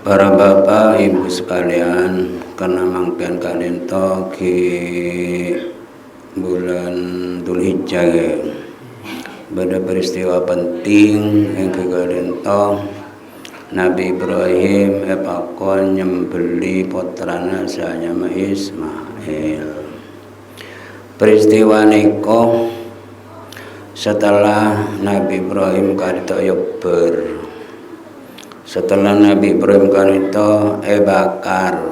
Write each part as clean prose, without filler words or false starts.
Para bapak ibu sekalian, karena mangken kalian ki bulan Dzulhijjah pada peristiwa penting yang kalian Nabi Ibrahim epakon nyembeli putrana sanyama Ismail. Peristiwa niko setelah Nabi Ibrahim karito yukber. Setelah Nabi Ibrahim karito bakar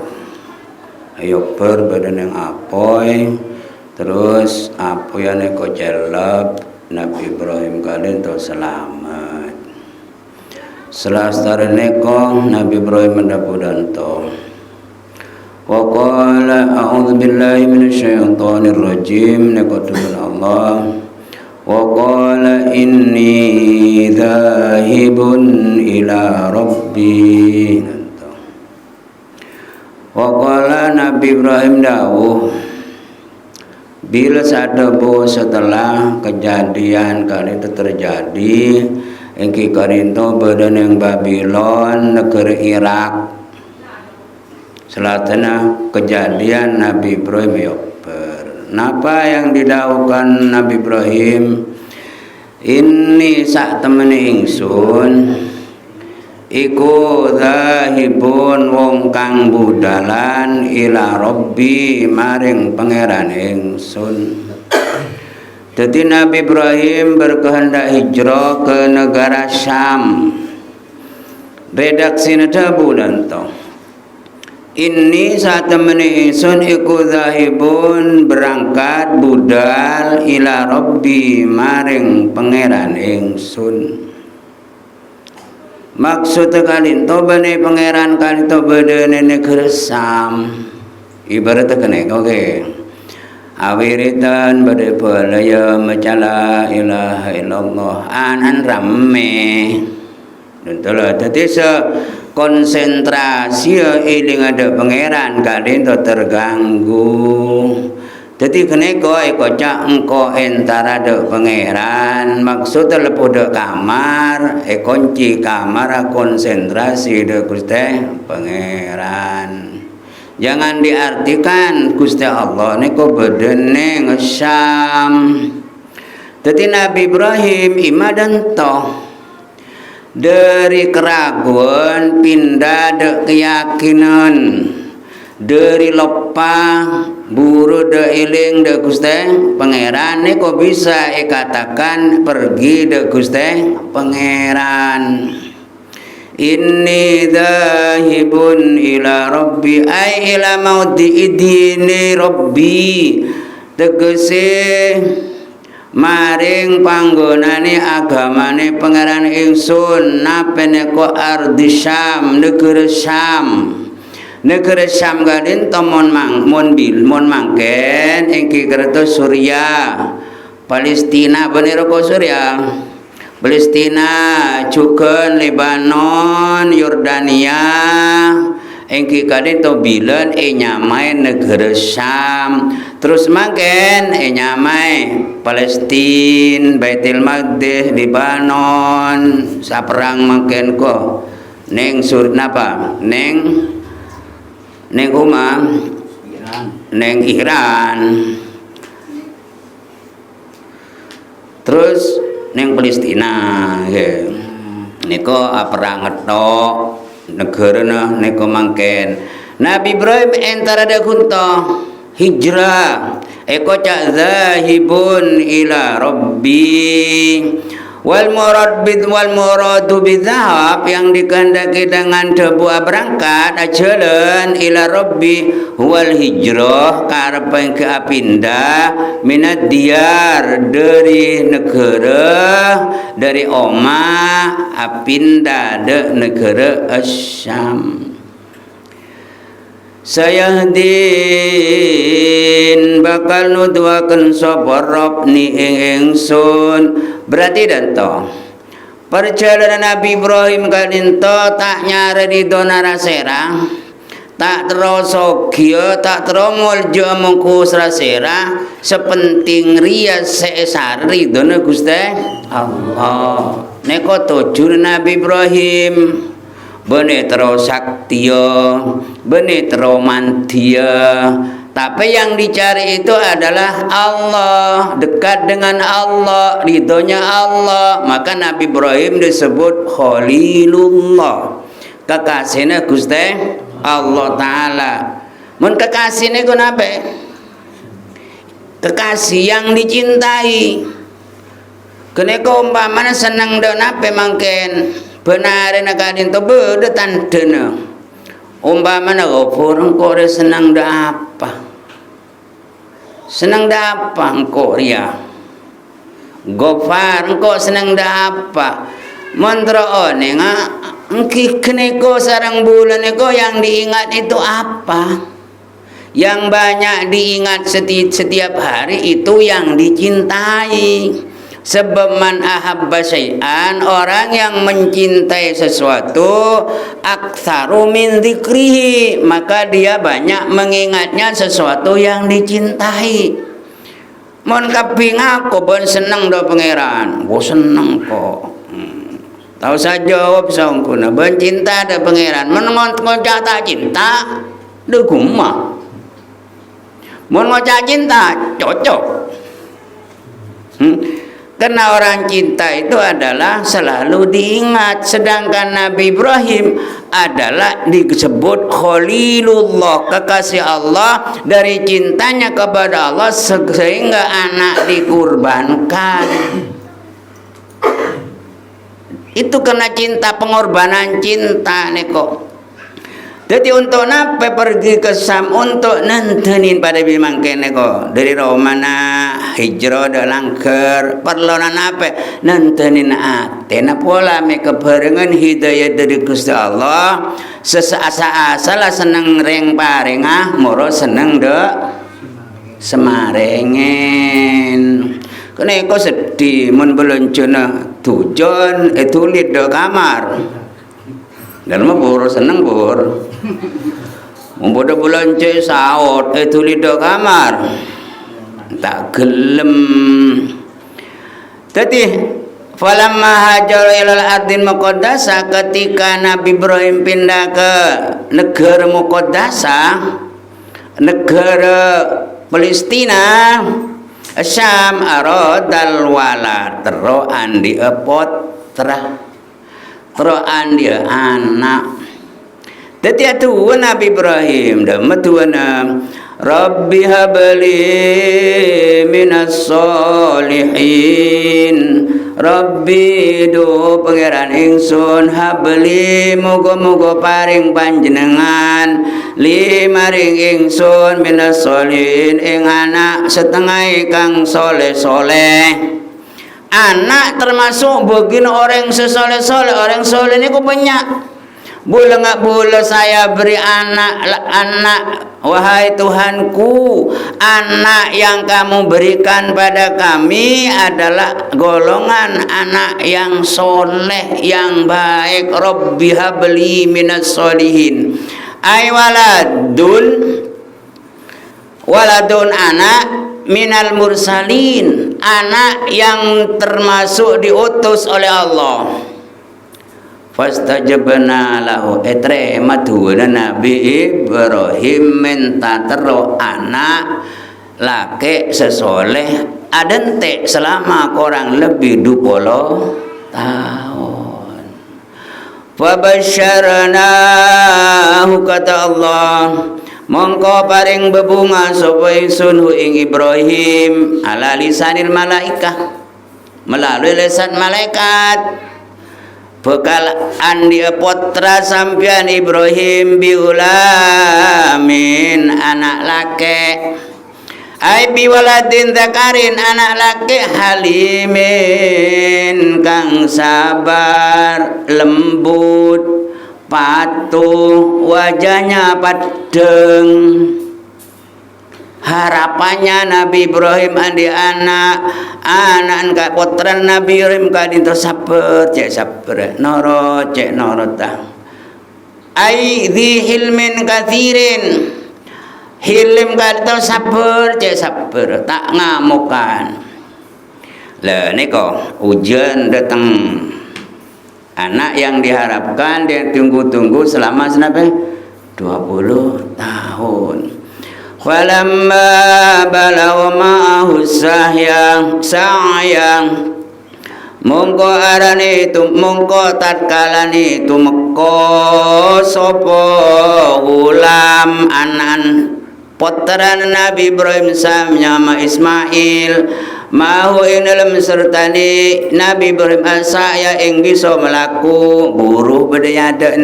yukber badan yang apoy, terus apoyane ko celap Nabi Ibrahim karito selamat. Setelah starene ko Nabi Ibrahim mendapudanto. Wa qala a'udzu billahi minasyaitonir rajim naqatul Allah. Wa qala inni dzahibun ila rabbi. Wa qala Nabi Ibrahim dawuh bila sadebu setelah kejadian kali itu terjadi engki karinto badan yang Babylon negeri Irak selatena kejadian Nabi Ibrahim yukber. Napa yang didawukan Nabi Ibrahim? Ini sak temene ingsun iku zahibun wong kang budalan ila rabbi maring pangeran ingsun. Jadi Nabi Ibrahim berkehendak hijrah ke negara Syam. Redaksi nada bulanto. Ini saat temani ingsun iku zahibun berangkat budal ila rabbi maring pangeran ingsun. Maksud kalinto bane pangeran kalinto bedene negeri Syam. Ibarat kene oke. Awiritan bade pelaya macala ilaha illallah anan rame. Dentala dadi konsentrasi iling ada pangeran kalian to terganggu. Jadi keneko cak engko entara de pangeran maksud lepo de kamar kunci kamar konsentrasi de Gusti pangeran. Jangan diartikan Gusti Allah niku bedene ngesyam. Jadi Nabi Ibrahim imadan toh dari keraguan pindah de keyakinan, dari lepah buru de iling de Gusti pangeran niku bisa katakan pergi de Gusti pangeran. Inni dzahibun ila rabbi ay ila maudi idini rabbi tegese maring panggonane agamane pangeran ingsun napene ko ardi Syam negeri Syam. Negeri Syam gadin tomon mon mangken engki kerto Suriah Palestina bener ko Suriah Palestina juga Lebanon Yordania engki kadito bilen nyamai negeri Syam. Terus makin nyamai Palestina, Baitul Maqdis, Lebanon, saperang makin ko neng sur napa? Neng kuma neng Iran. Terus neng Palestina ya. Niko perang ngetok negara niko makin. Nabi Ibrahim antara ada kunto hijrah cak zahibun ila rabbi wal muradu bidzahab yang dikehendaki dengan sebuah berangkat ajalan ila rabbi wal hijrah karepe ke pindah minad diyar dari negara dari omah pindah de negara Asyam. Sayahdin bakal nuduhaken sapa Rabbni ingsun. Berarti danto perjalanan Nabi Ibrahim kadinto tak nyare di dona rasera tak terasa gya tak teromoljo mengku rasera sepenting ria seesari dona Gusti Allah. Neko tujuh Nabi Ibrahim benetro saktiya, benetro mantia. Tapi yang dicari itu adalah Allah, dekat dengan Allah, ridhonya Allah. Maka Nabi Ibrahim disebut Khalilullah, kekasihnya Gusti Allah Ta'ala. Mun kekasihnya kenapa? Kekasih yang dicintai. Kenapa umpamanya senang do nape mangken benarin akadin to beda tandena. Umpamanya Ghafur engkau senang da apa? Senang da apa engkau ya? Ghafar engkau senang da apa? Mantra one nga engki keneko sarang bulan eko yang diingat itu apa? Yang banyak diingat setiap hari itu yang dicintai. Sebab man ahabba syai'an, orang yang mencintai sesuatu, aktsaru min dzikrihi, maka dia banyak mengingatnya sesuatu yang dicintai. Mun kaping aku ben seneng do pangeran, gua seneng kok. Tahu saja jawab sangkuna ben cinta do pangeran, mun ngocak tak cinta, do kumah. Mun ngocak cinta cocok. Karena orang cinta itu adalah selalu diingat. Sedangkan Nabi Ibrahim adalah disebut Khalilullah, kekasih Allah. Dari cintanya kepada Allah sehingga anak dikurbankan. Itu kena cinta, pengorbanan cinta neko. Jadi untuk napa pergi ke Sam untuk nentenin pada bimangken neko dari Romana hijrah dalam ker perlonan apa nentenin atena pola mereka barengan hidayah dari Gusti Allah sesaasa-asalah seneng reng parengah moro seneng dek semarengen keneko sedih mun beloncona tujon tulit do kamar dan mah boro seneng bor Umpodo bulan ce saot tulis do kamar tak gelem. Tadi falamma hajar ilal ardin muqaddasah, ketika Nabi Ibrahim pindah ke negara muqaddasah, negara Palestina, Syam, aradal walad, teroan dia potra, teroan dia anak. Dadi atu Nabi Ibrahim da matuana Rabbi habli minas solihin, Rabbi do pangeran ingsun habli muga-muga paring panjenengan li maring ingsun minas solihin ing anak setengah kang soleh-soleh. Anak termasuk bagian orang sesoleh-soleh. Orang soleh ini kok banyak. Boleh nggak boleh saya beri anak, wahai Tuhanku, anak yang kamu berikan pada kami adalah golongan anak yang soleh, yang baik. Rabbi habli minas solihin. Ay waladun anak minal mursalin, anak yang termasuk diutus oleh Allah. Fastajabna lahu etre maduna Nabi Ibrahim minta tero anak laki sesoleh adente selama kurang lebih 20 tahun. Fabasyarnahu kata Allah, mongko paring bebunga sapa ingsun ing Ibrahim ala lisanil malaikah, melalui lisan malaikat. Bekal andi putra sampian Ibrahim biulamin anak laki, ai biwaladin zakarin anak laki halimin kang sabar lembut patuh wajahnya padeng. Harapannya Nabi Ibrahim andi anak ka putra Nabi Ibrahim kadinto sabar cek sabar noro cek noro ta ai di hilmin kathirin hilim kadinto sabar cek sabar tak ngamukan. Lah niko hujan datang Anak yang diharapkan, dia tunggu-tunggu selama sampai 20 tahun. Falamma balagha ma'ahu sa'yang mongko arane itu mongko tatkalane tumeka sapa ulam anan putra Nabi Ibrahim samnyama Ismail mahu ing dalam sertane Nabi Ibrahim asaya ing bisa melaku buruh bedayaden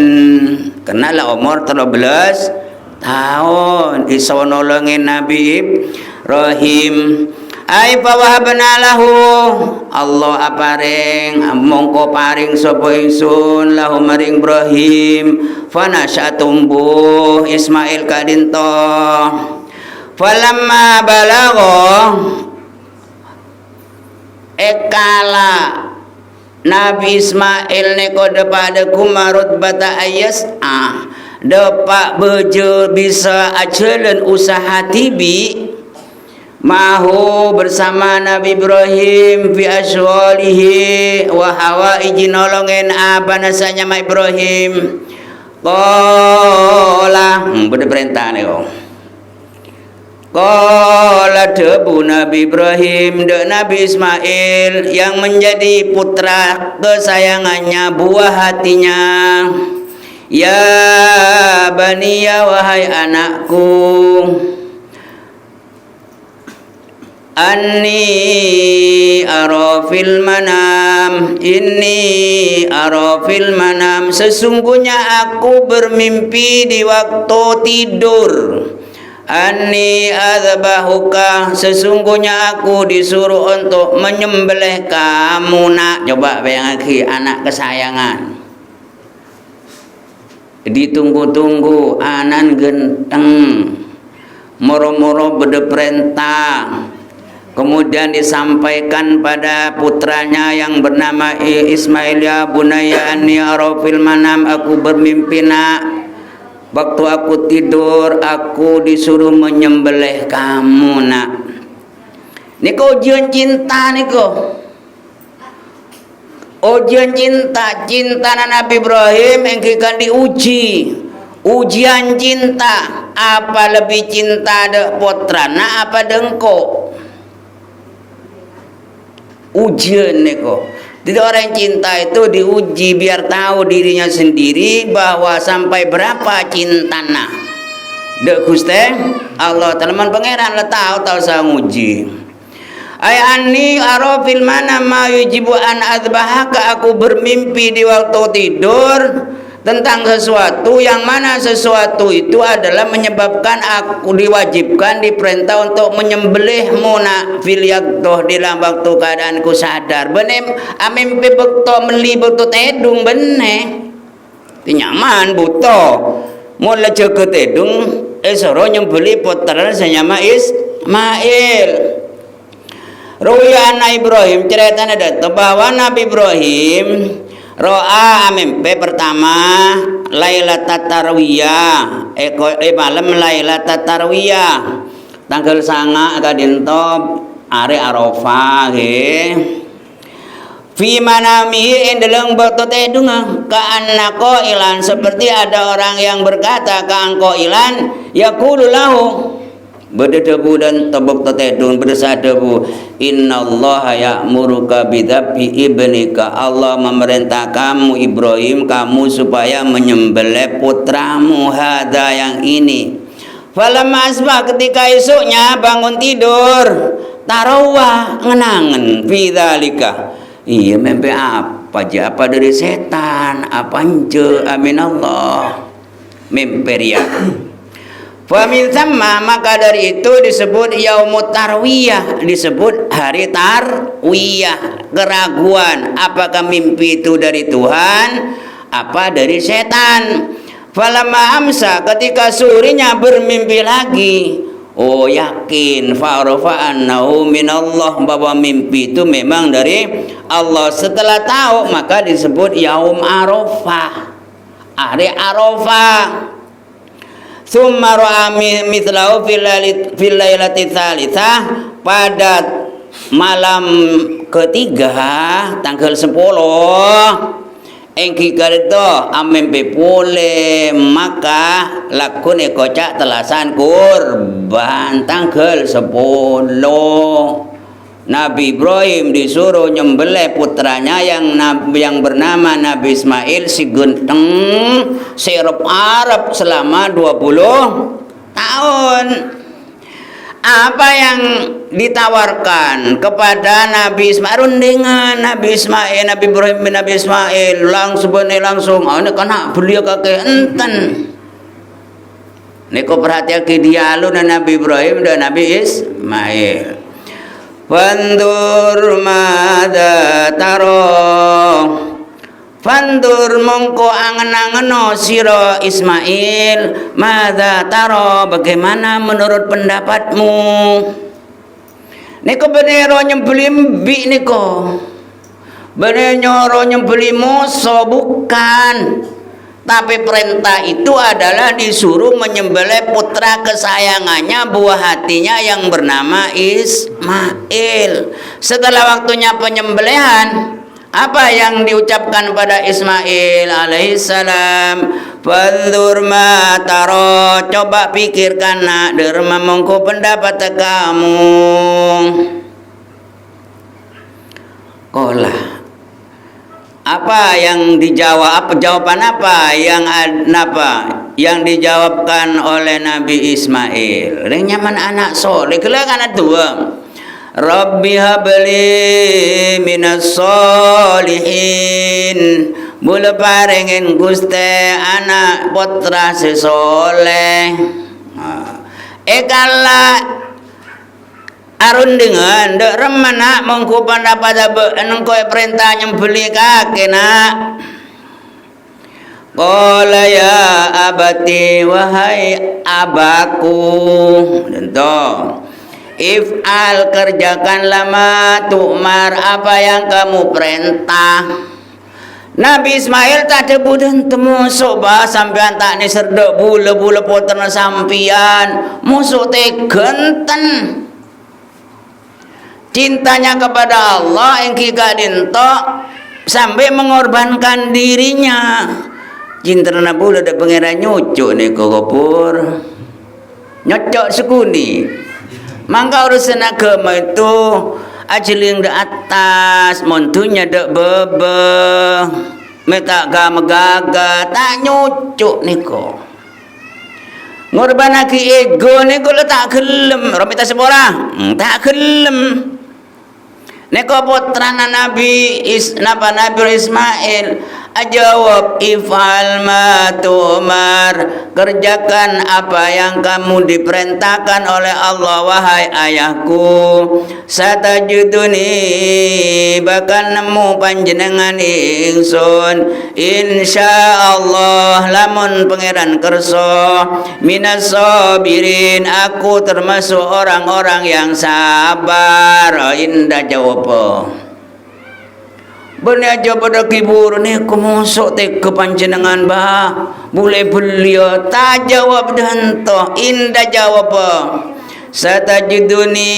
kenala umur 13 tahun iso nolongin Nabi Ibrahim. Ai pawahabna lahu Allah aparing mongko paring sapa ingsun lahu maring Ibrahim fanasyatumbuh Ismail kadinto falamma balagha ekala Nabi Ismail neko depada kumarut bata ayas depak bejo bisa ajalan usaha tibi mahu bersama Nabi Ibrahim fi aswalihi wa hawaiji nolongen apa nasanya ma Ibrahim qala beda perintah nih qala debu Nabi Ibrahim de Nabi Ismail yang menjadi putra kesayangannya buah hatinya ya baniya wahai anakku Anni arafil manam inni arafil manam sesungguhnya aku bermimpi di waktu tidur Anni adzbahuka sesungguhnya aku disuruh untuk menyembelih kamu nak coba bayangkan anak kesayangan ditunggu-tunggu anan genteng moro-moro beda perintah kemudian disampaikan pada putranya yang bernama Ismail ya bunayya anni arafil manam aku bermimpi nak waktu aku tidur aku disuruh menyembelih kamu nak niko ujian cinta niko ujian cinta Nabi Ibrahim yang akan diuji ujian cinta apa lebih cinta de putrana apa dengko ujian neko. Jadi orang cinta itu diuji biar tahu dirinya sendiri bahwa sampai berapa cintana. Dek Gusti Allah teman pangeran lah tahu sang uji. Ay anni arafil mana ma yujibu an adzbahaka aku bermimpi di waktu tidur tentang sesuatu yang mana sesuatu itu adalah menyebabkan aku diwajibkan diperintah untuk menyembelihmu nak fil yaqtoh di dalam waktu keadaanku sadar benem amimpi bekto meli bekto tedung bene tinyaman buto mula jeke tedung esoro nyembeli putra senyama Ismail Ruya Ibrahim ceritanya datang bahwa Nabi Ibrahim ro'a mimpi pertama Lailatul Tarwiyah malam Lailatul Tarwiyah tanggal 9 kadinto are Arafah nggih fi manami endeleng bakto tedung ka annako ilan seperti ada orang yang berkata ka angko ilan yaqulu lahu berdebu dan tebuk tetedung berdesadebu innallaha ya'muruka bidzabi ibnika Allah memerintah kamu Ibrahim kamu supaya menyembelih putramu hada yang ini falamma asbah ketika esoknya bangun tidur tarawah ngenangen bidzalika iya mimpi apa aja apa dari setan apa anje amin Allah mimpi ria Famin sama maka dari itu disebut yaumut tarwiyah disebut hari tarwiyah keraguan apakah mimpi itu dari Tuhan apa dari setan falamma amsa ketika surinya bermimpi lagi oh yakin fa'arafa annahu minallah bahwa mimpi itu memang dari Allah setelah tahu maka disebut yaum Arafah hari Arafah Summa ra'a mithlahu fil lailati tsalitsah pada malam ketiga tanggal 10 engki karito amempe pule maka lakune kocak telasan kurban tanggal 10 Nabi Ibrahim disuruh nyembelih putranya yang bernama Nabi Ismail si genteng sirup Arab selama 20 tahun. Apa yang ditawarkan kepada Nabi Ismail rundingan Nabi Ismail, Nabi Ibrahim bin Nabi Ismail langsung ini kena beliau kakek enten niko perhatian ke dialog Nabi Ibrahim dan Nabi Ismail. Fandur mada taro Fandur mongko angen-angeno siro Ismail mada taro bagaimana menurut pendapatmu niko benero nyembeli mbi niko benero nyembeli musuh bukan tapi perintah itu adalah disuruh menyembelih putra kesayangannya buah hatinya yang bernama Ismail. Setelah waktunya penyembelihan, apa yang diucapkan pada Ismail alaihissalam? Fandur ma taro, coba pikirkan nak derma mongko pendapat kamu. Kolah. Apa yang dijawab? Jawaban apa yang dijawabkan oleh Nabi Ismail? Ring nyaman anak soleh, kelak anak tua. Rabbi habli minas solihin. Mula parengin Guste anak putra sesoleh. Ekala arun dengan dek remana mengku pendapat nengkoi perintah nyembeli kaki nak. Qala ya abati wahai abaku tentu if'al kerjakan lama tu'mar apa yang kamu perintah. Nabi Ismail tak ada budan temu soba sampean tak ni serdok bula-bula potana sampian musuh te genten. Cintanya kepada Allah yang kika dintok sampai mengorbankan dirinya. Cinta pula ada pengeran nyucuk nih kokopur nyocok sekuni. Maka urusan agama itu ajeling di atas montunya dek bebe meta gama gaga tak nyucuk nih kok. Ngorban lagi ego nih kok tak gelem romita sepora tak gelem. Neko putrana Nabi Ismail ajawab ifal ma tu'mar kerjakan apa yang kamu diperintahkan oleh Allah wahai ayahku satajuduni bakal nemu panjenengan ingsun insyaallah lamun pangeran kerso minas sabirin aku termasuk orang-orang yang sabar. Indah jawab benar aja pada kibur ni kumusuk te kepanjenengan bah boleh beliau tak jawab dan toh indah jawab satajiduni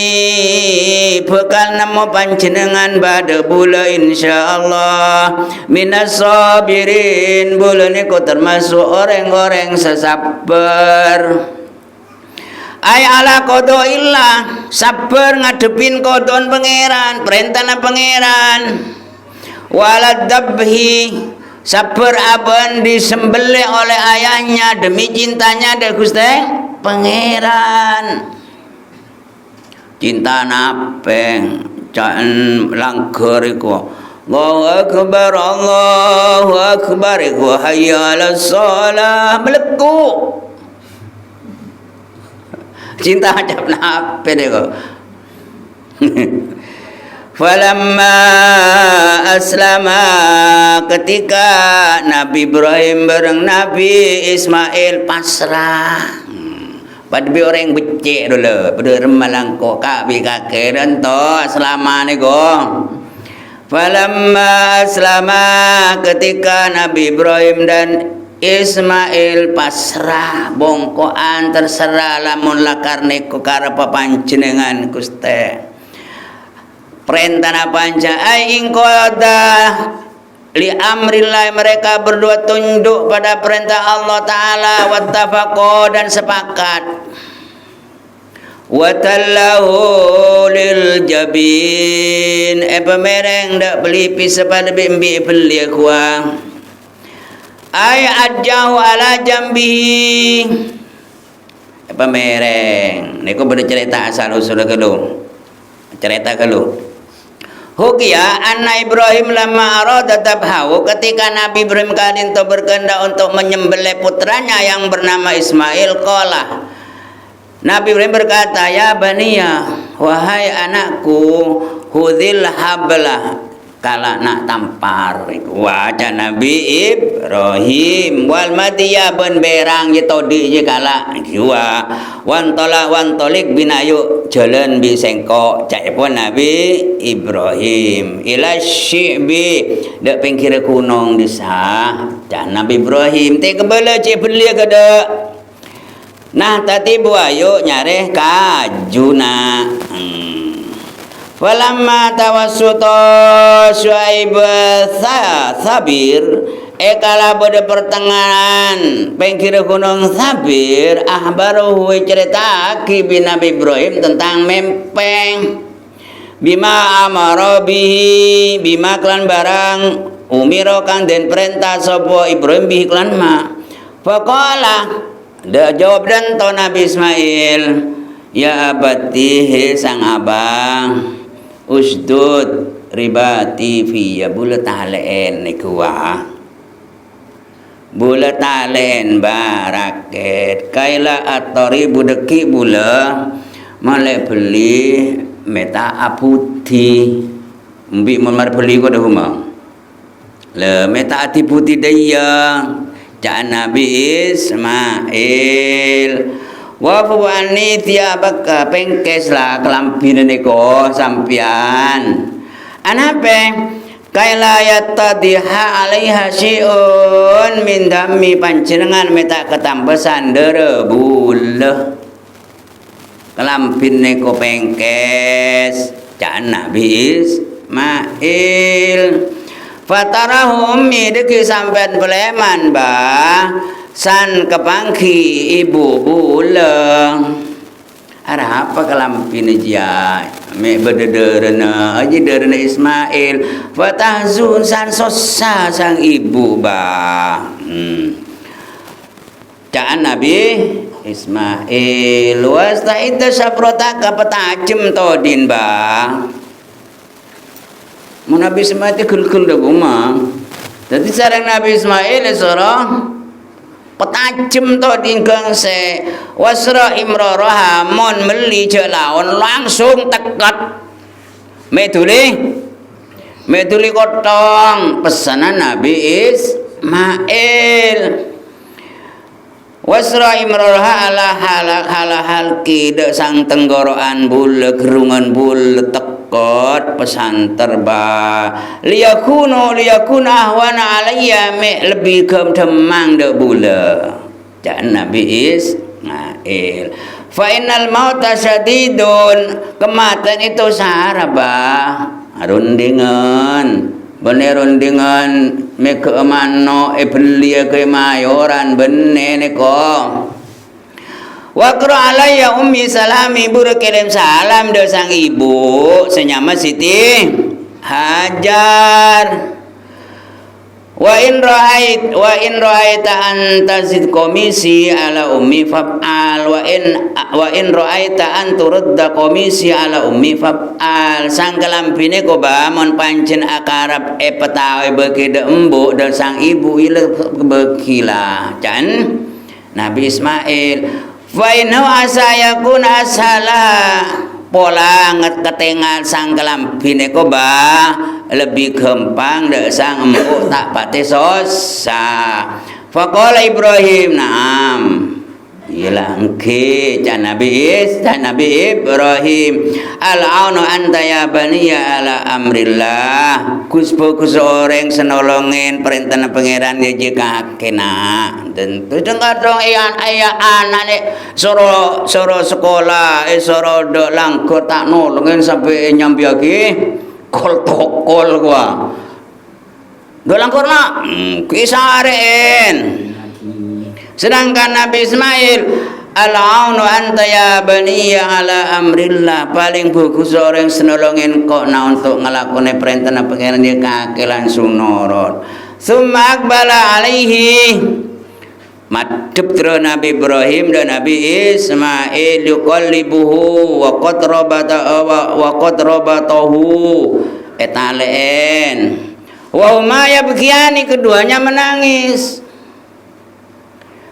bekal nama panjenengan pada bula insyaallah minas sabirin bula ni ku termasuk orang-orang sesabar. Ay ala kodo illah sabar ngadepin kodon pangeran perintah pangeran walad dabhi sabar aban disembelih oleh ayahnya demi cintanya dari Gusti pangeran. Cinta napeng jangan langgar iku Allahu akbar iku hayya 'alas shalah meleku. Cinta macam apa deko. Falamma aslama ketika Nabi Ibrahim bareng Nabi Ismail pasrah. Padahal orang becek dulu, pada remalangko kabi kakek dan to selama ni go. Falamma aslama ketika Nabi Ibrahim dan Ismail pasrah bongkoan terserah lamun lakar niku karepa panjenengan Gusti. Perintah panca ai ingkoda li amrillah, mereka berdua tunduk pada perintah Allah Ta'ala, wattafaqo, dan sepakat, watallahu lil jabin, pemereng dak beli pisa pada bimbi beli kuah ay ajahu ala jambihi, pemereng niku pada cerita asal usul kalau cerita kalau Hukia anna Ibrahim lama arada tabhahu, ketika Nabi Ibrahim kali itu berkehendak untuk menyembelih putranya yang bernama Ismail, qala, Nabi Ibrahim berkata, ya baniya, wahai anakku, hudhil hablah, kala nak tampar wajah Nabi Ibrahim, wal madiya ben berang je todi je kala jua wantolik binayu jalan bisengkok cak pun Nabi Ibrahim ila syibi dak pinggir gunung desa dan Nabi Ibrahim te kebala cik belia kada nah tadi buayu nyareh kajuna falamma tawassuta Syuaib sabir kala pada pertengahan pinggir gunung Sabir, ahbaruhu cerita ki Nabi Ibrahim tentang mempeng bima amara bihi, bima klan barang umiro kang den perintah sapa Ibrahim bihi klan ma, faqala da jawab dan to Nabi Ismail, ya abati sang abang, usdud ribati fiya, bulat talen niku bulat talen baraket kaila atori budeki bula male beli meta aputi mbi mar beli ko dah rumah le meta ati putih daya cak Nabi Ismail wa fuwani tiabaka pengkeslah kelampin neko sampian anape kaila yatadiha alaiha syai'un min dammi, panjenengan meta ketampesan derebul kelampin neko pengkes cak Nabi Ismail fatarahum mideki sampean beleman san kepangki ibu bulang arah apa kelampin aja me bedederna aja derna Ismail fatahzun san sosa sang ibu caan Nabi Ismail wasta itu saprotaka petajem todin mau Nabi Ismail itu gul-gul dah rumah jadi sarang Nabi Ismail sorong petajem to dinggang se wasra imraraha mon meli jelaon langsung tekat meduli kotong pesanan Nabi Ismail wasra imraraha ala halki de sang tenggorokan bul gerungan bul tekot pesan terba liyakuna ahwana alayya me lebih gemdemang de bula jan Nabi Ismail fa innal mauta syadidun, kematian itu saraba rundingan bener rundingan me kemano belia ke mayoran benne neko Wakra alayya ummi salami, ibu kirim salam do sang ibu senyama Siti Hajar. Wa in ra'aita an tazid komisi ala ummi fa'al wa in ra'aita an turudda komisi ala ummi fa'al. Sang kelampine ko ba mon pancen akarap petawe beki de embu dan sang ibu ile bekila can Nabi Ismail fa inna asayakun asala pola nget ketengal sang kelampine ko ba lebih gampang dak sang empuk tak pate sosa. Faqala Ibrahim na'am ila engke can Nabi Ibrahim al-aunu anta ya baniya ala amrillah kuspo kusoreng senolongin perintah pangeran dia jika kena tentu kadang ayah anak nek soro sekolah soro dok langkur tak nolongin sampai nyambi lagi kol tokol gua Dolang korna kisaren. Sedangkan Nabi Ismail al-aunu anta ya baniya ala amrillah, paling bagus orang senolongin kok na untuk ngelakoni perintah na pengiran dia kaki langsung norot. Summa akbala alaihi, madhep terus Nabi Ibrahim dan Nabi Ismail yuqallibuhu wa qad rabatahu etalen wa huma yabkiyani, keduanya menangis.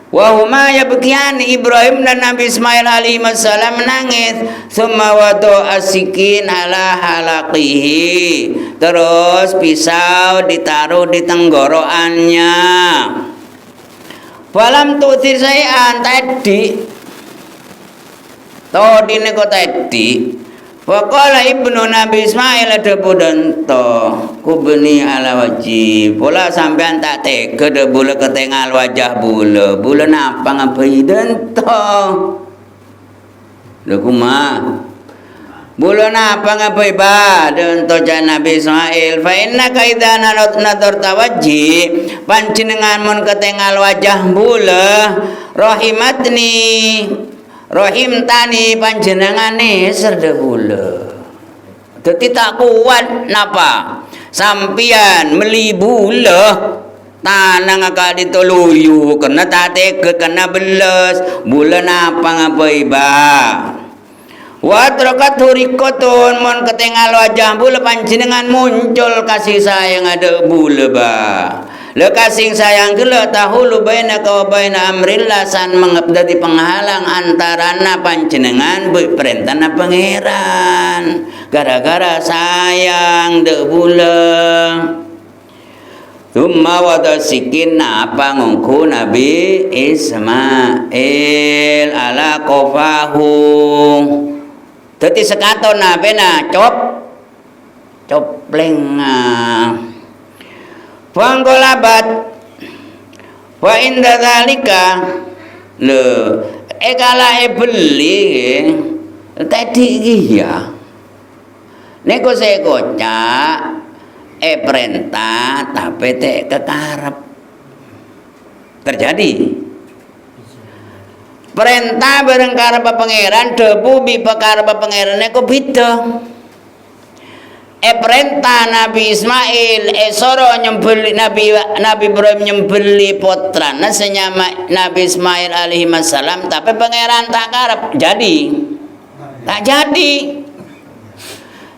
Wa huma yabkiyani, Ibrahim dan Nabi Ismail alaihi wassalam menangis. Summa wadu asikin ala halaqihi, terus pisau ditaruh di tenggorokannya. Falam tu'thir sayan, tadi todine kok tadi. Faqala ibnu Nabi Ismail ada budanto kubni ala wajib. Pula sampean tak tega de bula ketengal wajah bula. Bula napa ngapai dento? Lho kumaha? Bula napa ngapai ba dento jan Nabi Ismail. Fa innaka idza nadarta wajhi, panjenengan mun ketengal wajah bula rahimatni, rahim tani panjenengane serda bula. Dadi tak kuat napa sampian meli bula tanang akal ditoluyu kena tak tega kena beles bula napa ngapai ba. Wa trakat hurikotun, mon ketengal wajah bula panjenengan muncul kasih sayang ada bula ba. Le kasing sayang gila tahulu bainaka wa baina amrillah, san mengabdati penghalang antarana panjenengan perintahna pangeran. Gara-gara sayang de bula. Thumma wada sikin apa ngungku Nabi Ismail ala kofahu. Dadi sekaton nabe na copleng. Panggolabat wa inda dzalika le ekala beli tadi iya neko saya kocak perintah tapi te kekarep terjadi perintah bareng karep pangeran debu bi karep pangeran neko beda. Perintah Nabi Ismail soro nyembeli Nabi Ibrahim nyembeli putra senyama Nabi Ismail alaihi wassalam, tapi pangeran tak karep tak jadi.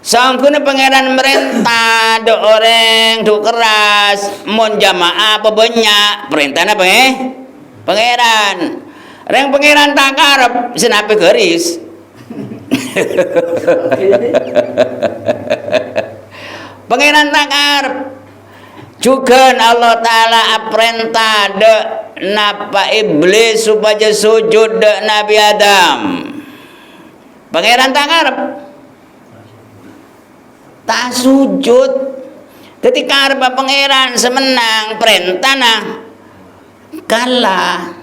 Sangkune pangeran merintah do orang do keras mon jamaah apa banyak perintahna pangeran reng pangeran tak karep senapi garis. Pangeran tak karep juga Allah Ta'ala perintah de napa iblis supaya sujud de Nabi Adam. Pangeran tak karep tak sujud. Ketika karep pangeran semenang perintah nah kalah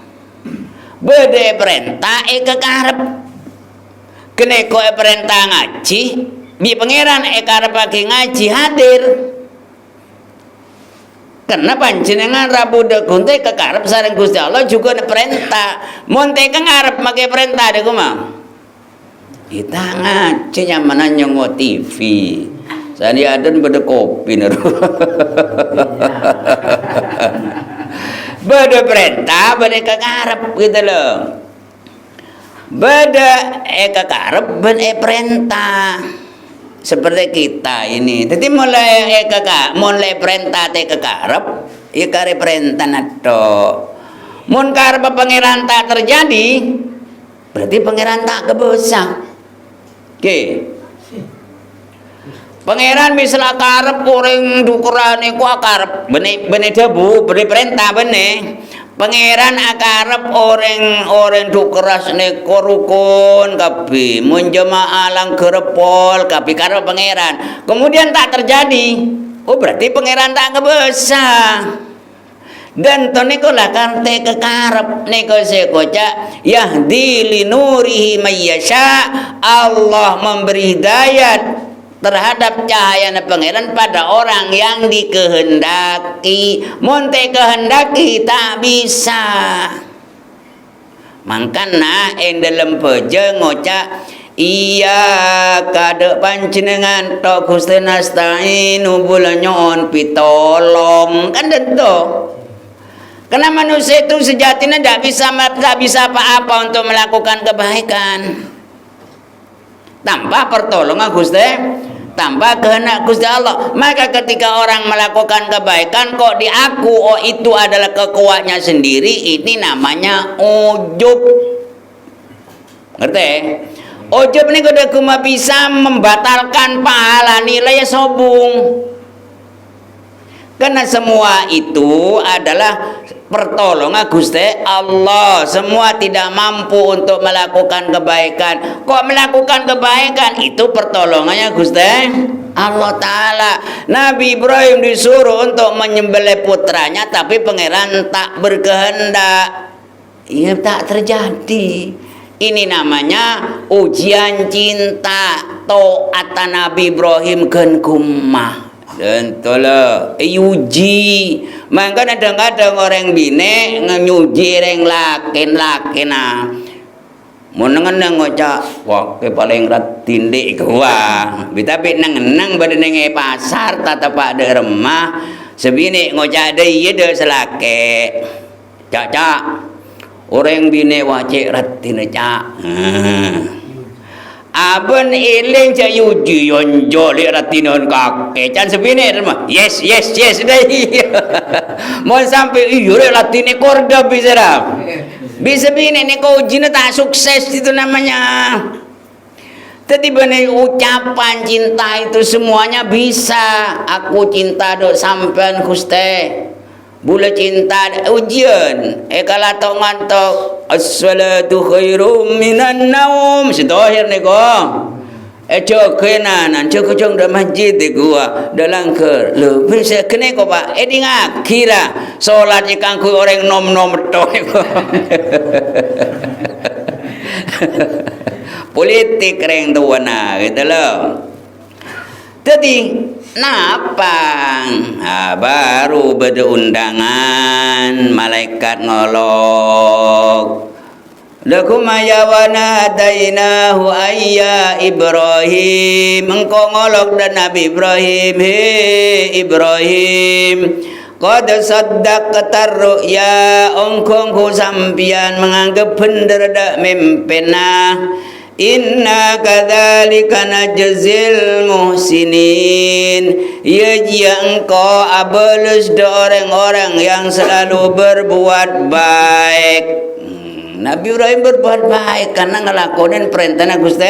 bede perintah kekarep kene ko perintah ngaji bi pangeran karep pagi ngaji hadir. Karena panjenengan Rabu dekunte kekarep sareng Gusti Allah juga perintah. Mun teh ngarep make perintah de kumaha? Kita ngaji nyaman nyongo TV. Sani aden bede kopi neru. Bede perintah, bede kekarep gitu loh. Bede kekarep, bede perintah. Seperti kita ini. Jadi mulai perintah teh kekarep, ya kare perintah nato. Mun karep pangeran tak terjadi, berarti pangeran tak kebosah. Oke. Pangeran misalnya karep orang dukurane ku akarep bene debu beri perintah bene. Pangeran akarep orang dukeras ne korukun kabeh mun jemaah lang gerepol kabeh karo pangeran. Kemudian tak terjadi. Oh berarti pangeran tak kebesar. Dan to niku lah karte kekarep niku sekoca yahdi linurihi mayyasha, Allah memberi hidayat terhadap cahaya pangeran pada orang yang dikehendaki. Monte kehendaki tak bisa. Mangkana en dalam peje ngocak iya kada panjenengan to Gusti nasta'inu bulanyon pitolong kan tentu. Karena manusia itu sejatinya tak bisa apa-apa untuk melakukan kebaikan tanpa pertolongan Gusti, tanpa kehendak Gusti Allah. Maka ketika orang melakukan kebaikan kok diaku oh itu adalah kekuatannya sendiri, ini namanya ujub. Ngerti? Ujub ini kudu cuma bisa membatalkan pahala, nilai sobung. Karena semua itu adalah pertolongan Gusti Allah. Semua tidak mampu untuk melakukan kebaikan. Kok melakukan kebaikan? Itu pertolongannya Gusti Allah Ta'ala. Nabi Ibrahim disuruh untuk menyembelih putranya, tapi pangeran tak berkehendak. Ia tak terjadi. Ini namanya ujian cinta. To'atan Nabi Ibrahim gen kumah. Dan tola uji. Maka kadang-kadang orang bine nyuji orang lakin nah. Munengan ngocak wah ke paling rat tindik gua. Tapi nang badan pasar tata pak de remah sebini ngocak de ieu de selake. Cak orang bine wacik rat tine cak. Aben iling cak yuji yonjo li ratinon kake can sebine mah yes deh. Mau sampai iyo latine korda bisa dah. Bisa bine nih kau ujinya tak sukses itu namanya. Tadi benar ucapan cinta itu semuanya bisa. Aku cinta dok sampean Gusti. Bula cinta ujian kalau tok ngantok as-salatu khairum minan naum setohir ni ko cokenan cokong dah masjid di gua dalam ke lu bisa kene ko pak di ngakira solat ikan ku orang nom toh politik reng tuana gitu loh. Jadi napang baru berundangan malaikat ngolok lakumayawana dainahu ayya Ibrahim engkau ngolok dan Nabi Ibrahim he Ibrahim qad saddaqta ru'ya engkau sampian menganggap bener dak mempena. Inna kadzalika najzil muhsinin. Ya jia engkau abalus do orang-orang yang selalu berbuat baik. Nabi Ibrahim berbuat baik karena ngelakonin perintahnya Gusti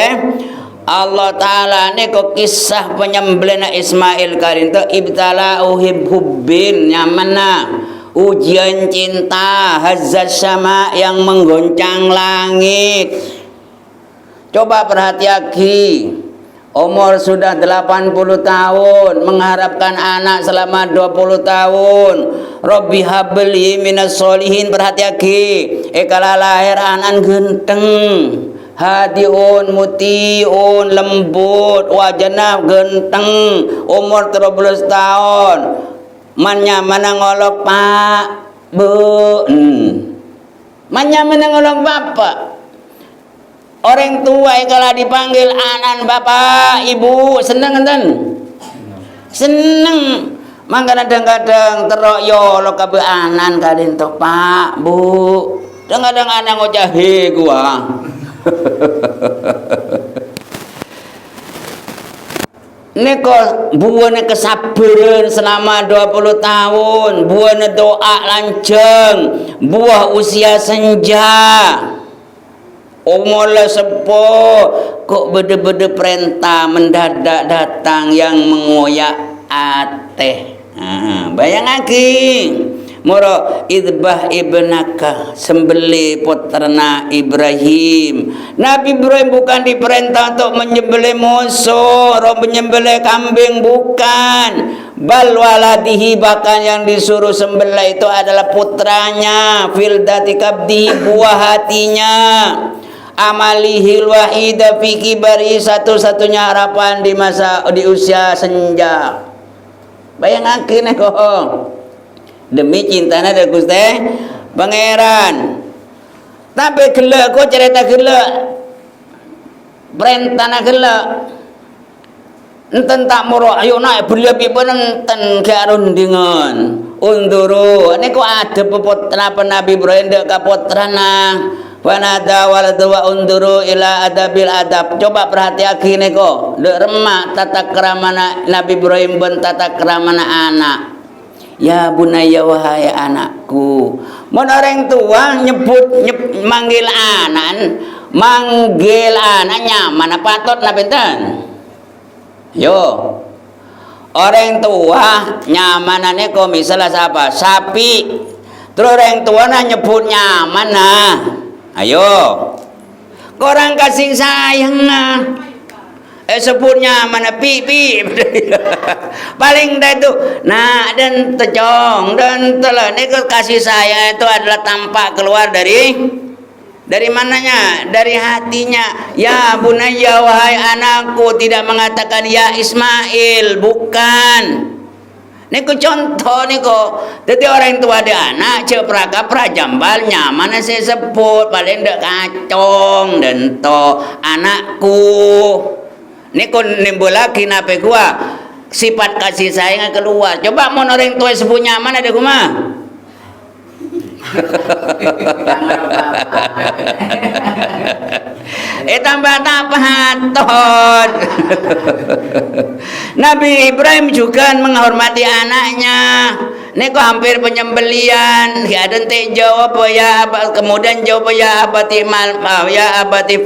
Allah Ta'ala. Ini kok kisah penyembelihan Ismail kali itu ibtala hubbin nyamana ujian cinta hazzat sama yang menggoncang langit. Coba perhatiaki, umur sudah 80 tahun, mengharapkan anak selama 20 tahun. Rabbi habli minas solihin, perhatiaki, kalau lahir anak genteng, hadiun, mutiun, lembut, wajana genteng, umur 13 tahun. Manya mana ngolok pak, bu, manya mana ngolok bapak. Orang tua kalau dipanggil anan bapak ibu seneng kan? Seneng. Maka kadang-kadang teroyo lo kabe anan kalian tok pak bu. Kadang-kadang anak ngocah he gua. Neko buana kesabaran selama 20 tahun, buana doa lanceng, buah usia senja. Umur sepo kok bede-bede perintah mendadak datang yang mengoyak ate. Bayangake moro idbah ibnaka sembelih putrana Ibrahim. Nabi Ibrahim bukan diperintah untuk menyembelih musuh, menyembelih kambing bukan. Bal waladihi bahkan yang disuruh sembelih itu adalah putranya, fildati kabdi buah hatinya. amalihil wahida fi kibari, satu-satunya harapan di usia senja. Bayangakeun kok. Demi cintana da Gusti Pangeran. Tapi geuleuh ko cerita geuleuh. Perintahna geuleuh. Enten tak moro ayeuna beli-beli enten karundingan. Unduru niku ada peputra Nabi Ibrahim dek kaputrana. Wanada waladu wa unduru ila adabil adab. Coba perhatiake niku, dek remak tata kramana Nabi Ibrahim ben tata kramana anak. Ya bunayya wahai anakku. Mun orang tua manggil anaknya mana patut na pinten? Yo. Orang tua nyamanane kok misalnya siapa? Sapi. Terus orang tua nyebutnya mana? Ayo. Korang kasih sayang nah. Sebutnya mana pipi. Paling dah itu. Nah, dan tejong dan telah ini kasih sayang itu adalah tampak keluar dari mananya? Dari hatinya. Ya bunayya wahai anakku, tidak mengatakan ya Ismail, bukan. Niku contoh niku. Jadi orang tua ada anak cek prajambal nyaman saya sebut paling ndak kacong dan to anakku. Niku nimbul lagi nape gua sifat kasih sayang keluar. Coba mau orang tua sebut nyaman ada kumaha? Tambah hatot. Nabi Ibrahim juga menghormati anaknya. Niku hampir penyembelian. Ya dan jawab ya kemudian jawab ya abati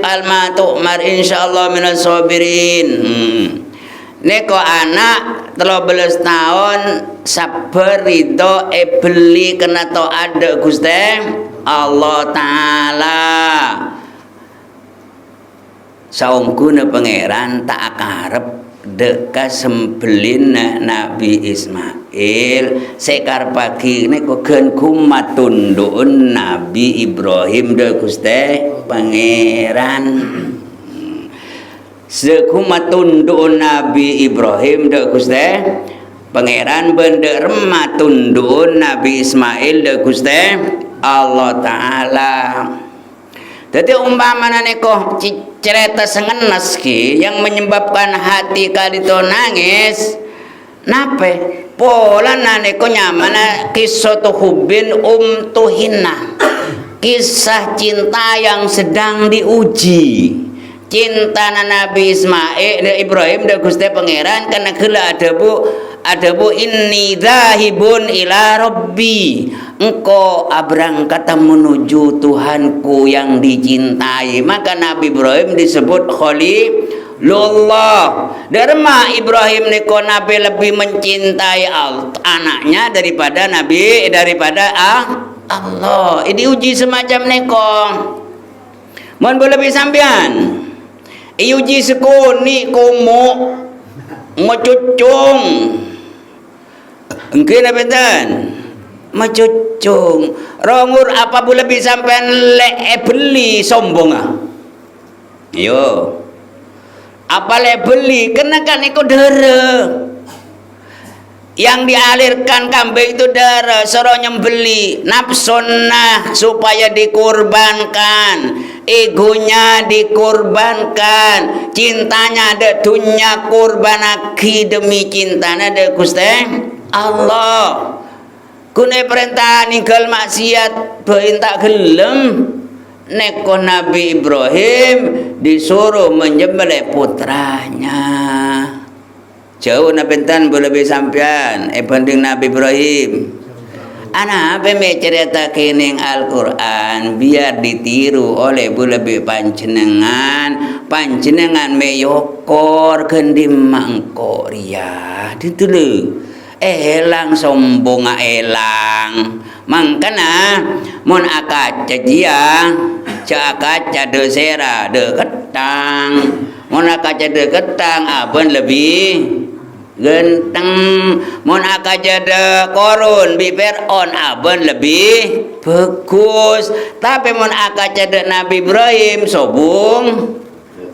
falma tu'mar insyaallah minas sabirin. Niku anak 13 tahun sabar ridho beli kena taat Gusti Allah taala. Saungkuna pangeran tak akarep deka sembelin Nabi Ismail sekar pagi niku gen kumatundun Nabi Ibrahim de Gusti pangeran. Sekumatundun Nabi Ibrahim de Gusti pangeran bener matundun Nabi Ismail de Gusti Allah taala. Jadi umpamana niku cerita sengenes ki yang menyebabkan hati kadito nangis nape pola niku nyamana kisah tuhubin tuhina, kisah cinta yang sedang diuji. Cinta Nabi Ismail Ibrahim dan Gusti Pangeran karena gila ada bu inni dzahibun ila rabbi, engkau berangkat menuju Tuhanku yang dicintai. Maka Nabi Ibrahim disebut Khalilullah. Dharma Ibrahim niko Nabi lebih mencintai anaknya daripada Allah. Ini uji semacam niko. Mohon boleh lebih sampean. Iuji sekuni kumu mecucung. Engke na benten. Mecucung. Rongur apa boleh bisa sampean beli sombong ah. Yo. Apa beli kena kan iku dere. Yang dialirkan kambing itu darah, suruh nyembeli nafsunah supaya dikurbankan, egonya dikurbankan, cintanya ada dunia kurbanaki demi cintanya ada Gusti Allah. Kune perintah ninggal maksiat perintah gelem neko Nabi Ibrahim disuruh menyembelih putranya. Jauh na bentan boleh sampean banding Nabi Ibrahim. Ana apa me cerita kening Al-Qur'an biar ditiru oleh boleh panjenengan me yokor kendim mangko ria ditulu elang sombong elang mangkana mun akaca dia cakaca dosera de ketang mun akaca de ketang abon lebih genteng. Mun akajada Korun bi Fir'aun aben lebih bagus. Tapi mun akajada Nabi Ibrahim sobung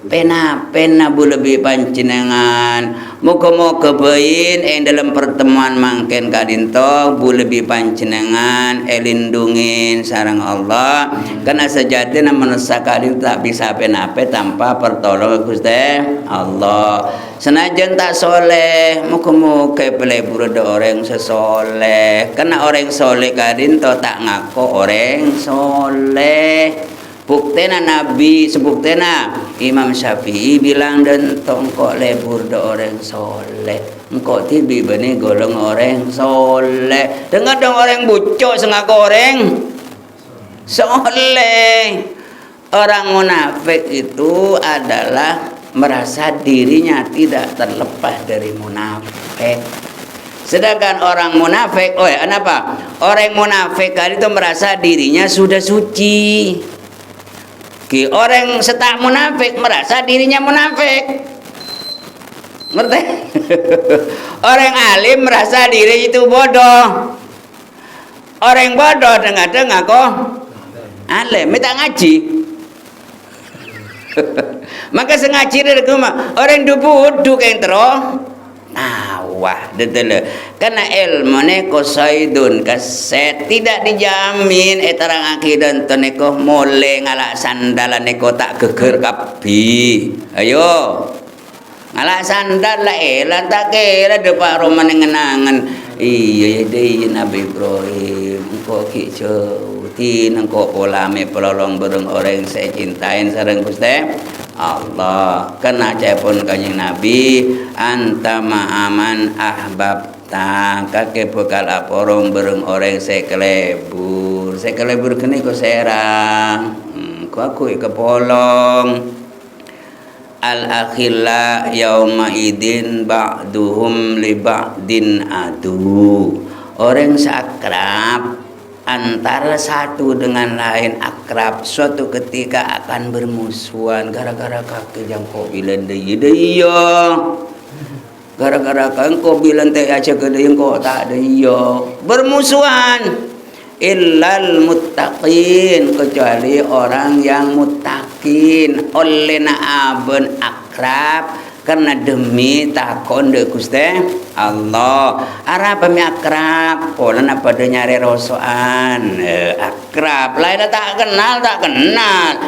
pena bu lebih panjenengan. Muga-muga bain yang dalam pertemuan mangken kadinto bu lebih panjenengan elindungin sareng Allah. Karena sejatinya manusia kadin tak bisa penape tanpa pertolongan Gusti Allah. Senajan tak soleh, muga-muga pelebur ada orang sesoleh. Karena orang soleh kadinto tak ngaku orang soleh. Buktena Nabi, sebuktena Imam Syafi'i bilang dan tongkok lebur do orang soleh. Engkau tibi bani golong orang soleh. Dengar dong orang bucok sengaku orang soleh. Orang munafik itu adalah merasa dirinya tidak terlepas dari munafik. Sedangkan orang munafik, kenapa? Orang munafik itu merasa dirinya sudah suci. Orang setak munafik merasa dirinya munafik. Ngerti? Orang alim merasa diri itu bodoh. Orang bodoh dengar-dengar kok alim, minta ngaji. Maka sengaja dari rumah orang dubu yang terus wah, betul. Karena ilmu neko saidun kaset tidak dijamin etarang akidan teneko mole ngalak sandalan neko tak geger kapi. Ayo. Ngalak sandal lah elan tak kira depan rumah ngenangan. Iya Nabi Ibrahim engkau kicau tin engkau polame pelolong bereng orang saya cintain sareng Gusti Allah. Kena cepon kanjeng Nabi anta ma'aman ahbabta kakek bekal aporong bereng orang sekelebur kene ko serang ko aku kepolong al akhilla yauma idin ba'duhum li ba'din adu. Orang seakrab antara satu dengan lain akrab suatu ketika akan bermusuhan gara-gara kaki jangkau bilang iya gara-gara kau bilang teh aja gede kau tak ada iya bermusuhan illal muttaqin kecuali orang yang muttaqin oleh naaben akrab karena demi takon de Gusti Allah. Arah pemi akrab, pola apa de nyari rosoan akrab. Lain tak kenal.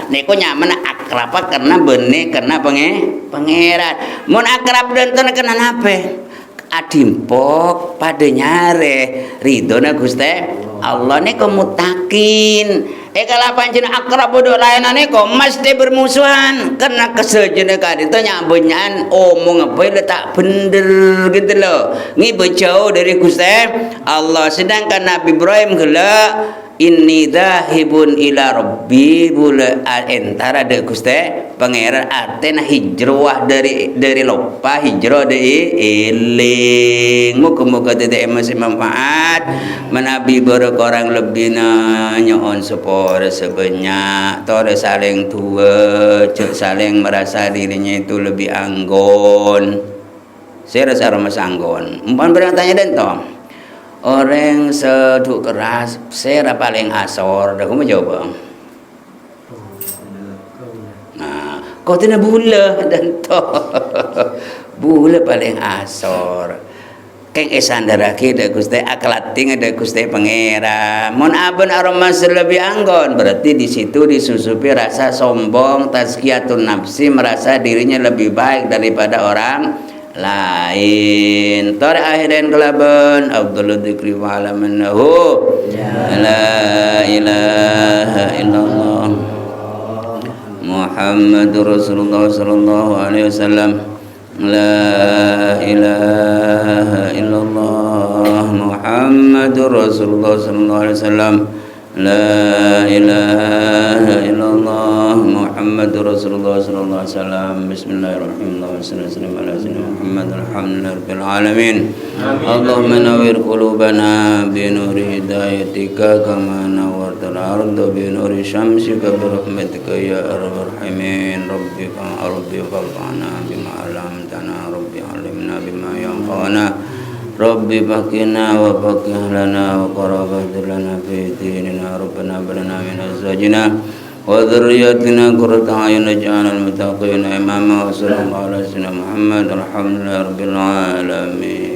Niku nyaman akrab karena benih karena pangeran. Mun akrab dan ten kena nape? Adimpok pada nyare ridona Gusti Allah niku mutakin. Kalau pancen akrab bodoh layanan niku mesti bermusuhan karena kesejenak kali itu nyambenyan omong apa tak bener gitu loh. Ngibe jauh dari Gusti Allah. Sedangkan Nabi Ibrahim gelak inni dzahibun ila rabbi bula antara de Gusti pangeran artena hijrah dari lopa hijrah dari eling. Muga-muga tete masih manfaat menabi berek orang lebih nyoon sepore sebanyak tore saling tua cek saling merasa dirinya itu lebih anggon. Saya rasa rumah sanggon umpan bertanya dan tom orang seduk keras saya paling asor dah kamu jawab nah kau tidak bula dan toh bula paling asor keng esandara kita Gusti aklating ada Gusti pangeran mon aben aromas lebih anggon berarti di situ disusupi rasa sombong tazkiyatun nafsi merasa dirinya lebih baik daripada orang lain. Tar akhirin kelaban Abdul dzikri wa alamannahu la ilaha illallah Muhammadur Rasulullah sallallahu alaihi wasallam la ilaha illallah Muhammadur Rasulullah sallallahu alaihi wasallam la ilaha illallah Muhammadur Rasulullah sallallahu alaihi wasallam. Bismillahirrahmanirrahim. Sallallahu alaihi wasallam Muhammad alhamdulillahil alamin. Allahumma nawwir qulubana bi nuri hidayatika kama nawwartal arda bi nuri syamsika bi rahmatika ya arhamar rahimin. Rabbi fa'alna bima 'allamtana rabbi 'allimna bima yanfa'una أخانا ربي فقنا وفقه لنا وقرابة لنا في ديننا ربنا بلنا من أزواجنا وذرياتنا قرة أعين واجعلنا المتقين إماما وصلى الله على سيدنا محمد الحمد لله رب العالمين.